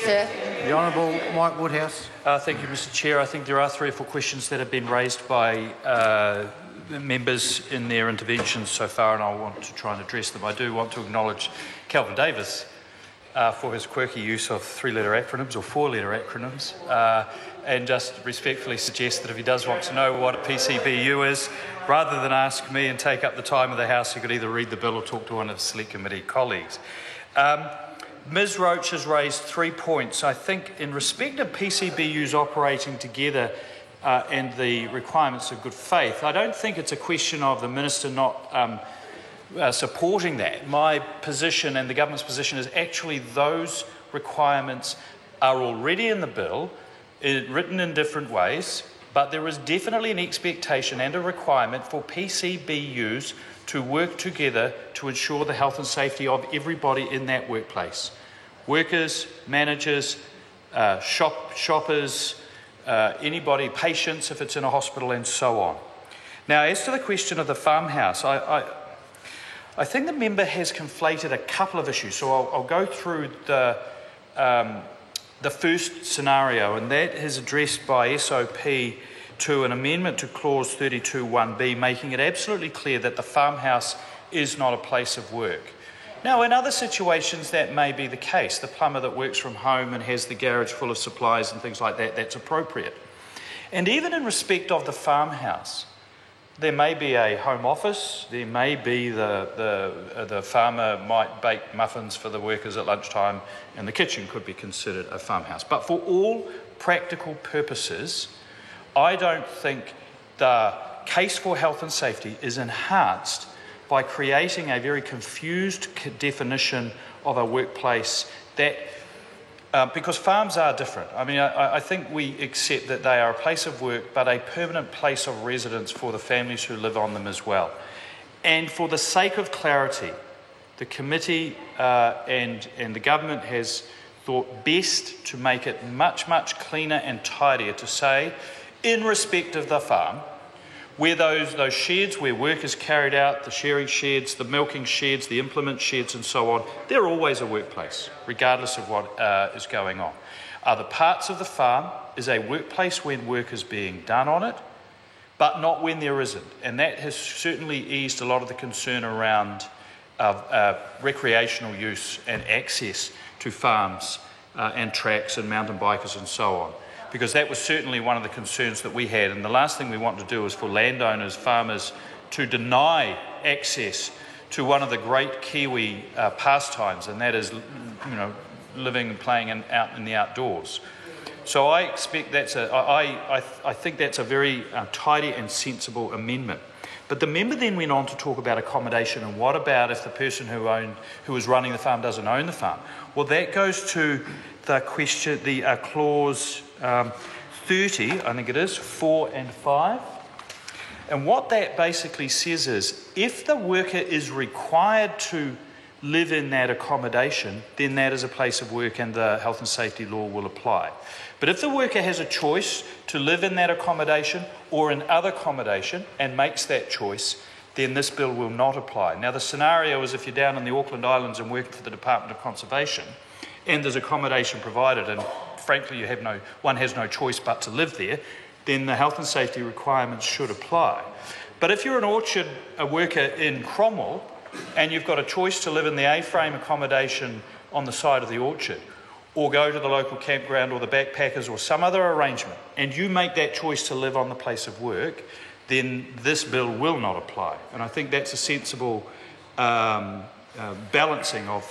sir. The Honourable Mike Woodhouse. Thank you, Mr Chair. I think there are 3 or 4 questions that have been raised by members in their interventions so far, and I want to try and address them. I do want to acknowledge Kelvin Davis for his quirky use of 3-letter acronyms or 4-letter acronyms, and just respectfully suggest that if he does want to know what a PCBU is, rather than ask me and take up the time of the House, he could either read the bill or talk to one of the Select Committee colleagues. Ms Roach has raised 3 points. I think in respect of PCBUs operating together and the requirements of good faith, I don't think it's a question of the Minister not supporting that. My position and the Government's position is actually those requirements are already in the bill, written in different ways, but there is definitely an expectation and a requirement for PCBUs to work together to ensure the health and safety of everybody in that workplace. Workers, managers, shoppers, anybody, patients if it's in a hospital, and so on. Now, as to the question of the farmhouse, I think the member has conflated a couple of issues. So I'll go through the first scenario, and that is addressed by SOP to an amendment to clause 32(1)b, making it absolutely clear that the farmhouse is not a place of work. Now, in other situations, that may be the case. The plumber that works from home and has the garage full of supplies and things like that, that's appropriate. And even in respect of the farmhouse, there may be a home office, there may be the farmer might bake muffins for the workers at lunchtime, and the kitchen could be considered a farmhouse. But for all practical purposes, I don't think the case for health and safety is enhanced by creating a very confused definition of a workplace that, because farms are different. I mean, I think we accept that they are a place of work, but a permanent place of residence for the families who live on them as well. And for the sake of clarity, the committee and the government has thought best to make it much, much cleaner and tidier to say, in respect of the farm, where those sheds where work is carried out, the shearing sheds, the milking sheds, the implement sheds and so on, they're always a workplace, regardless of what is going on. Other parts of the farm is a workplace when work is being done on it, but not when there isn't. And that has certainly eased a lot of the concern around recreational use and access to farms and tracks and mountain bikers and so on. Because that was certainly one of the concerns that we had. And the last thing we want to do is for landowners, farmers, to deny access to one of the great Kiwi pastimes, and that is, living and playing out in the outdoors. So I expect I think that's a very tidy and sensible amendment. But the member then went on to talk about accommodation, and what about if the person who was running the farm doesn't own the farm? Well, that goes to the question, the clause 30, I think it is, 4 and 5. And what that basically says is, if the worker is required to live in that accommodation, then that is a place of work and the health and safety law will apply. But if the worker has a choice to live in that accommodation or in other accommodation and makes that choice, then this bill will not apply. Now, the scenario is if you're down in the Auckland Islands and working for the Department of Conservation and there's accommodation provided, and frankly one has no choice but to live there, then the health and safety requirements should apply. But if you're an orchard worker in Cromwell and you've got a choice to live in the A-frame accommodation on the side of the orchard, or go to the local campground or the backpackers or some other arrangement, and you make that choice to live on the place of work, then this bill will not apply. And I think that's a sensible balancing of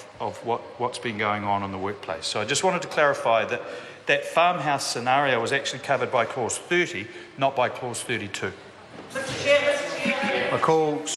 what's been going on in the workplace. So I just wanted to clarify that that farmhouse scenario was actually covered by clause 30, not by clause 32. I call